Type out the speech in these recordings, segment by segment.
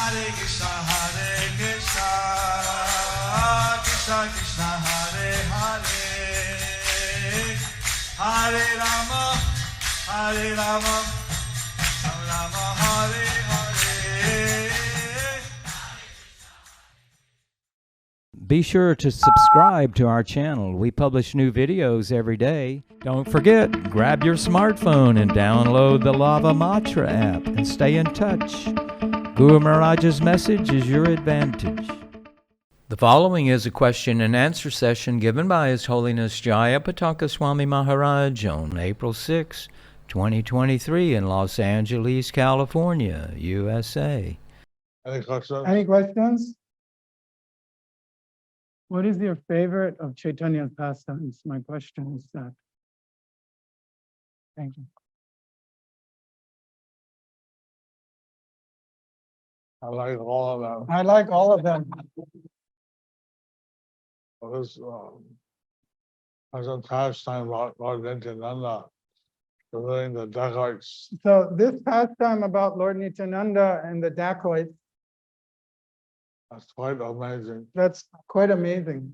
Hare Krishna, Krishna Krishna, Hare Hare, Hare Rama, Rama Rama, Hare Hare. Be sure to subscribe to our channel. We publish new videos every day. Don't forget, grab your smartphone and download the Lava Matra app and stay in touch. Guru Maharaj's message is your advantage. The following is a question and answer session given by His Holiness Jayapataka Swami Maharaj on April 6, 2023 in Los Angeles, California, USA. Any questions? Any questions? What is your favorite of Chaitanya's pastimes? My question is that. Thank you. I like all of them. I like all of them. This present pastime about Lord Nityananda, delivering the dacoits. So this pastime about Lord Nityananda and the dacoits, That's quite amazing. that's quite amazing.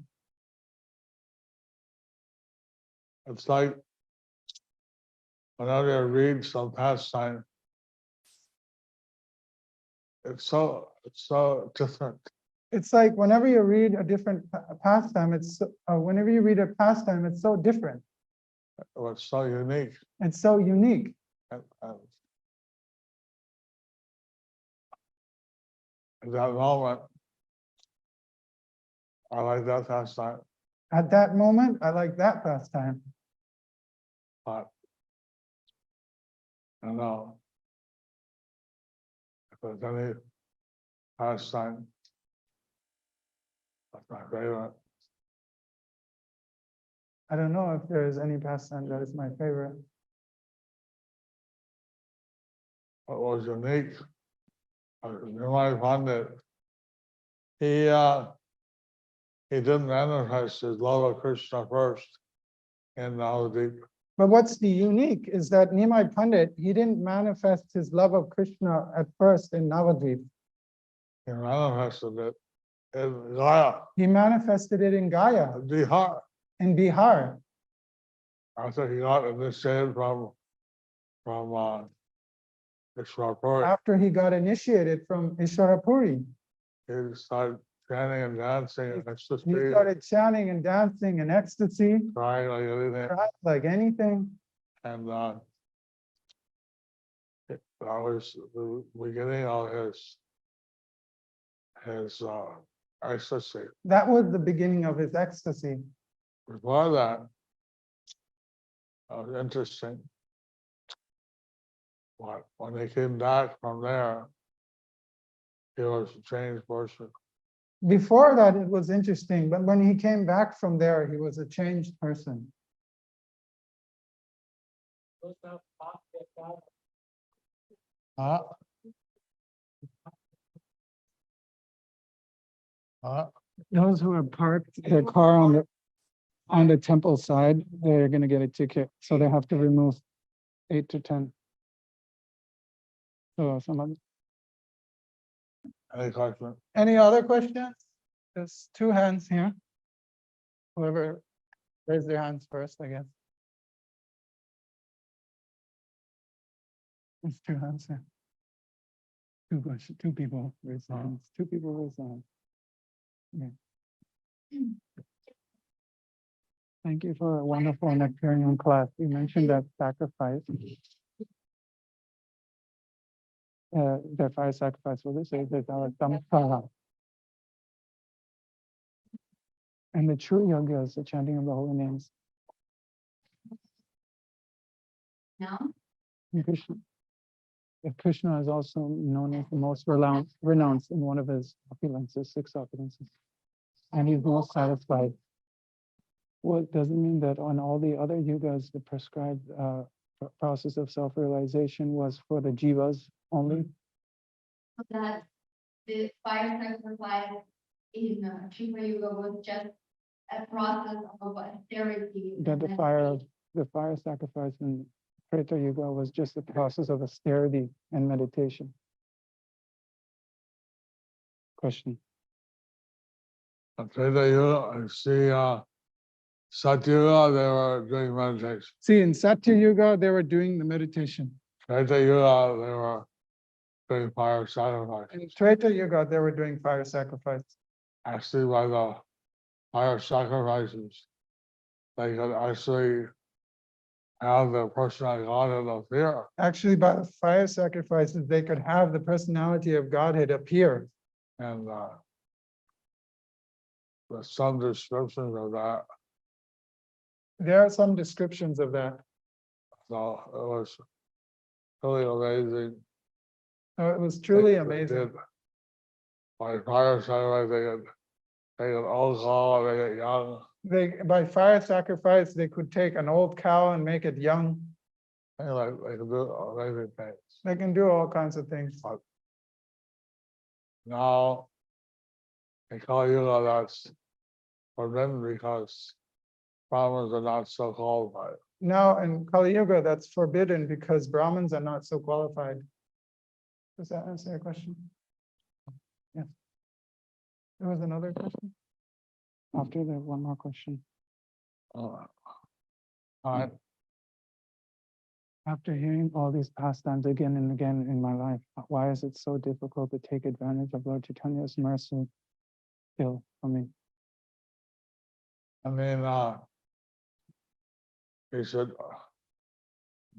It's like whenever you read some pastime, it's so different. It's like whenever you read a different pastime, whenever you read a pastime, it's so different. It's so unique. It's so unique. And at that moment, I like that pastime. At that moment, I like that pastime. But I know if there's any pastime, that's my favorite. I don't know if there is any pastime that is my favorite. What was unique, you might find that he didn't manifest his love of Krishna first in Navadip. But what's the unique is that Nimai Pandit, he didn't manifest his love of Krishna at first in Navadvip. He manifested it in Gaya, He manifested it in Gaya, Bihar, in Bihar. after he got initiated from Ishwarpur. After he got initiated from Ishwarapuri, He started chanting and dancing and he ecstasy, started chanting and dancing in ecstasy, crying like anything. cried like anything. And that was the beginning of his ecstasy. That was the beginning of his ecstasy. Before that, it was interesting. When he came back from there, he was a changed person. Before that, it was interesting, but when he came back from there, he was a changed person. Huh? Huh? Those who have parked their car on the temple side, they're going to get a ticket, so they have to remove 8 to 10. So Any question? any other questions? There's 2 hands here. Whoever raised their hands first, I guess. There's 2 hands here. 2 questions, 2 people raised their hands. 2 people raised their hands. Yeah. Thank you for a wonderful nectarian class. You mentioned that sacrifice. The fire sacrifice, what they say, is our samskara. And the true yoga is the chanting of the holy names. No? And Krishna is also known as the most renounced in one of his opulences, 6 opulences. And he's most satisfied. Well, does it mean that on all the other yugas, the prescribed process of self-realization was for the jivas only? That the fire sacrifice in Shiva Yuga was just a process of austerity. That the fire sacrifice in Treta Yuga was just a process of austerity and meditation. Question. In Treta Yuga, I see Satya Yuga, they were doing meditation. See, in Satya Yuga, they were doing the meditation. Treta Yuga, they were doing fire sacrifice. In Treta Yuga, they were doing fire sacrifice. Actually, by the fire sacrifices, they could actually have the personal Godhead appear. Actually, by the fire sacrifices, they could have the personality of Godhead appear. And there's some descriptions of that. There are some descriptions of that. So it was really amazing. So it was truly They amazing. did. By fire sacrifice, they could all call, they get young. By fire sacrifice, they could take an old cow and make it young. And like they could do amazing things. They can do all kinds of things. Now, in Kali Yuga, that's forbidden because Brahmins are not so qualified. Now, in Kali Yuga, that's forbidden because Brahmins are not so qualified. Does that answer your question? Yes. There was another question? After there, one more question. All right. After hearing all these pastimes again and again in my life, why is it so difficult to take advantage of Lord Chaitanya's mercy still for me? I mean, we should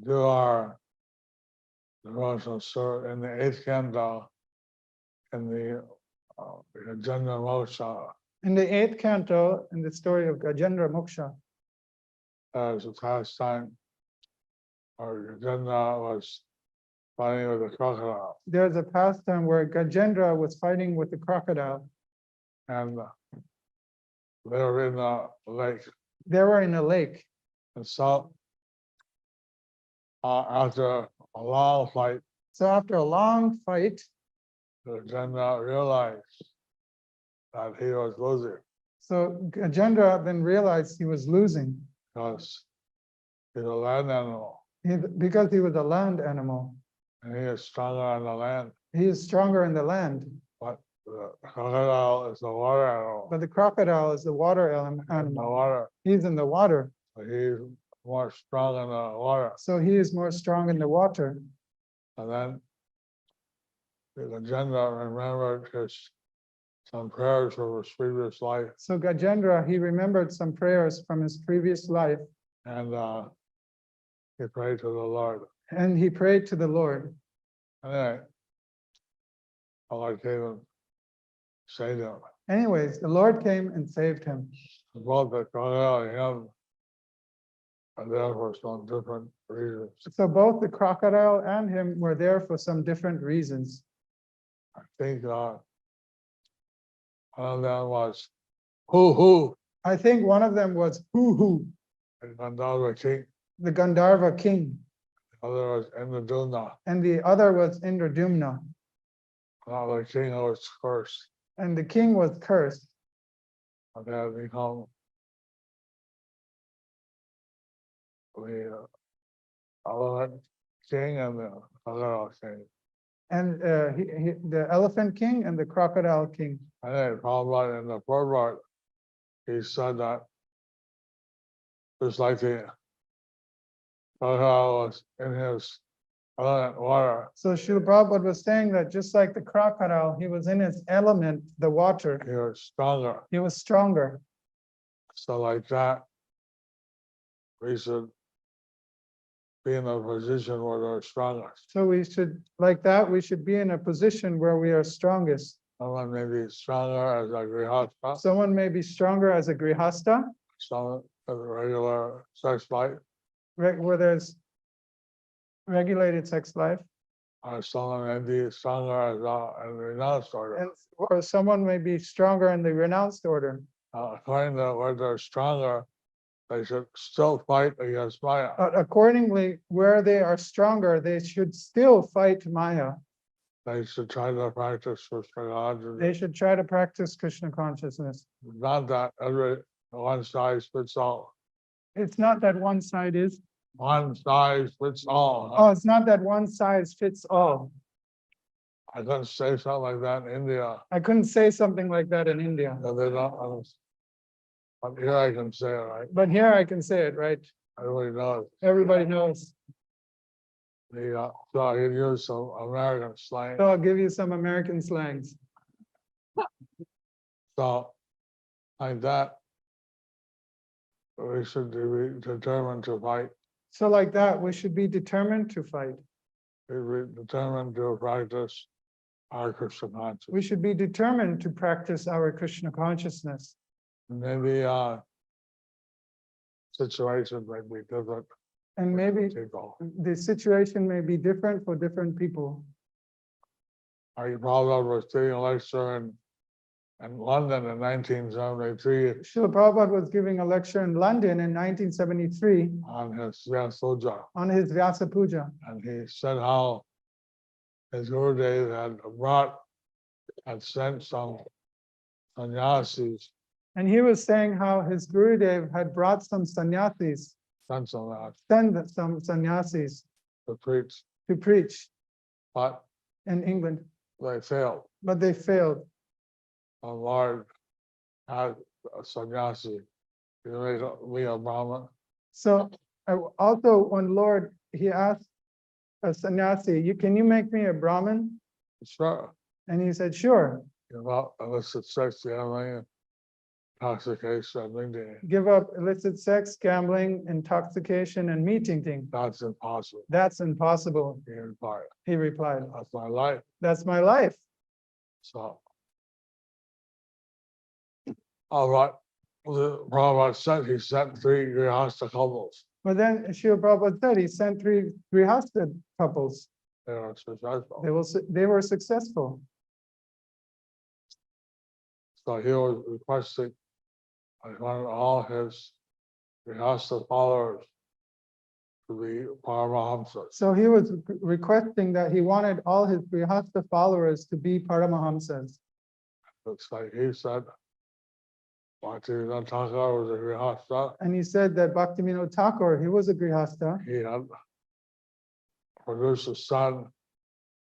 do our devotional service in the 8th canto, in the Gajendra Moksha. In the 8th canto, in the story of Gajendra Moksha, There's a pastime where Gajendra was fighting with a crocodile. there's a pastime where Gajendra was fighting with the crocodile. And they were in a lake. They were in a lake. And so after a long fight, So after a long fight, Gajendra realized that he was losing so Gajendra then realized he was losing because he's a land animal because he was a land animal. and he is stronger on the land. He is stronger in the land, But the crocodile is the water animal. but the crocodile is the water In the animal. water, He's in the water, so he's more strong in the water. so he is more strong in the water. And then the Gajendra remembered some prayers from his previous life, So Gajendra, he remembered some prayers from his previous life, and he prayed to the Lord. and he prayed to the Lord. Anyway, the Lord came and saved him. Anyways, the Lord came and saved him. Both the crocodile and him are there for some different reasons. So both the crocodile and him were there for some different reasons. I think one of them was Hoo, I think one of them was Hu, and Gandharva king. the Gandharva king, The other was Indradumna, and the other was Indradumna, another king who was cursed. and the king was cursed. And they had become the elephant king and the crocodile king. And the elephant king and the crocodile king. And then Prabhupada in the foreword, he said that just like the crocodile was in his element water, So Srila Prabhupada was saying that just like the crocodile, he was in his element, the water, he was stronger. he was stronger. So like that, we should be in a position where they're strongest. So we should, like that, we should be in a position where we are strongest. Someone may be stronger as a grihastha, Someone may be stronger as a grihasta, someone as a regular sex life, where there's regulated sex life, or someone may be stronger as a renounced order. and or someone may be stronger in the renounced order. According to where they're stronger, they should still fight against Maya. Accordingly, where they are stronger, they should still fight Maya. They should try to practice Krishna consciousness. They should try to practice Krishna consciousness. Not that every one size fits all. It's not that one side is, One size fits all. oh, it's not that one size fits all. I couldn't say something like that in India. I couldn't say something like that in India, No, they don't understand. But here I can say it, right? but here I can say it, right? Everybody knows. Everybody knows. So I can use some American slang. So I'll give you some American slangs. So like that, we should be determined to fight. So like that, we should be determined to fight. We're determined to practice our Krishna consciousness. We should be determined to practice our Krishna consciousness. Maybe situations might be different. And maybe People. the situation may be different for different people. Our Prabhupada was giving a lecture in London in 1973 Srila Prabhupada was giving a lecture in London in 1973 on his Vyasoja, on his Vyasa Puja. and he said how his Gurudev had sent some sannyasis, And he was saying how his Gurudev had brought some sannyasis, sent some sent some sannyasis to preach, to preach but in England, they failed. but they failed. The Lord had a sannyasi. He made me a Brahmin. So also when Lord, he asked a sannyasi, can you make me a Brahmin? Sure. And he said, sure, Give up illicit sex, gambling, intoxication, drinking. give up illicit sex, gambling, intoxication, and meat eating. That's impossible. That's impossible, He replied. he replied. That's my life. That's my life. So, all right. The Prabhupada said he sent 3 Grihastha couples. But then Srila Prabhupada said he sent 3 Grihastha couples. They were successful. They were successful. So he was requesting, I wanted all his Grihastha followers to be Paramahamsas. So he was requesting that he wanted all his Grihastha followers to be Paramahamsas. It's like he said, Bhaktivinoda Thakur was a Grihastha. And he said that Bhaktivinoda Thakur, he was a Grihastha. He had produced a son,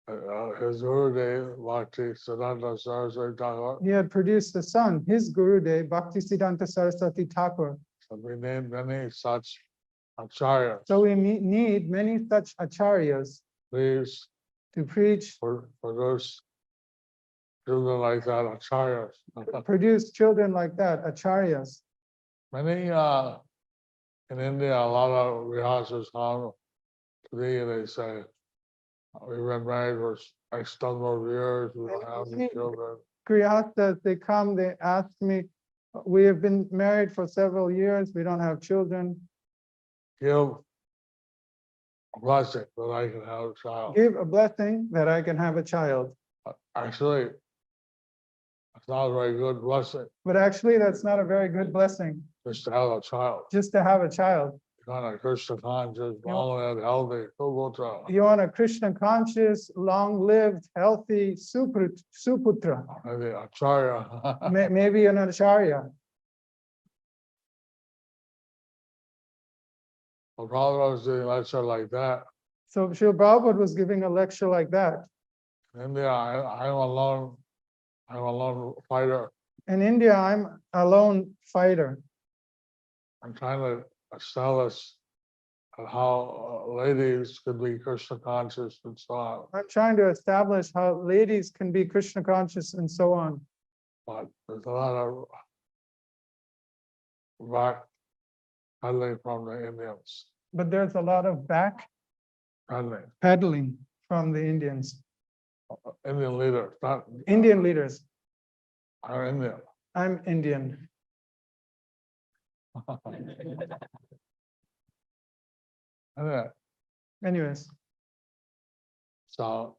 his Gurudev, Bhakti Siddhanta Saraswati Thakur. He had produced a son, his Gurudev, Bhakti Siddhanta Saraswati Thakur. So we named many such acharyas. So we need many such acharyas Please to preach, produce children like that, acharyas. produce children like that, acharyas. Many in India, a lot of Grihasthas come to me and they say, we've been married for X number of years, we don't have any children. Grihasthas, they come, they ask me, we have been married for several years, we don't have children. Give a blessing that I can have a child. Give a blessing that I can have a child. Actually, it's not a very good blessing But actually, that's not a very good blessing, just to have a child. just to have a child. Kind of Krishna conscious, long and healthy, Suputra. You want a Krishna conscious, long-lived, healthy Suputra, Maybe acharya. maybe an acharya. The Prabhupada was doing a lecture like that. So Srila Prabhupada was giving a lecture like that. In India, I'm a lone fighter. In India, I'm a lone fighter. I'm trying to establish how ladies could be Krishna conscious and so on. I'm trying to establish how ladies can be Krishna conscious and so on. But there's a lot of back peddling from the Indians. But there's a lot of back Peddling. peddling from the Indians, Indian leaders, not Indian leaders. our Indian. I'm Indian. Anyway, Anyways, so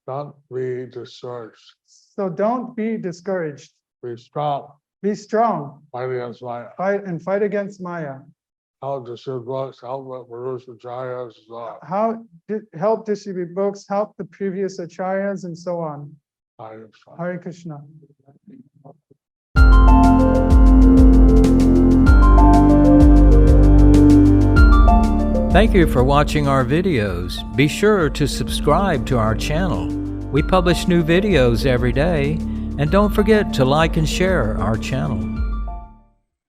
don't be discouraged. so don't be discouraged. Be strong. Be strong. Fight against Maya. Fight against Maya. Help distribute books, help produce acharyas. Help distribute books, help the previous acharyas and so on. Hare Hare Krishna. Thank you for watching our videos. Be sure to subscribe to our channel. We publish new videos every day, and don't forget to like and share our channel.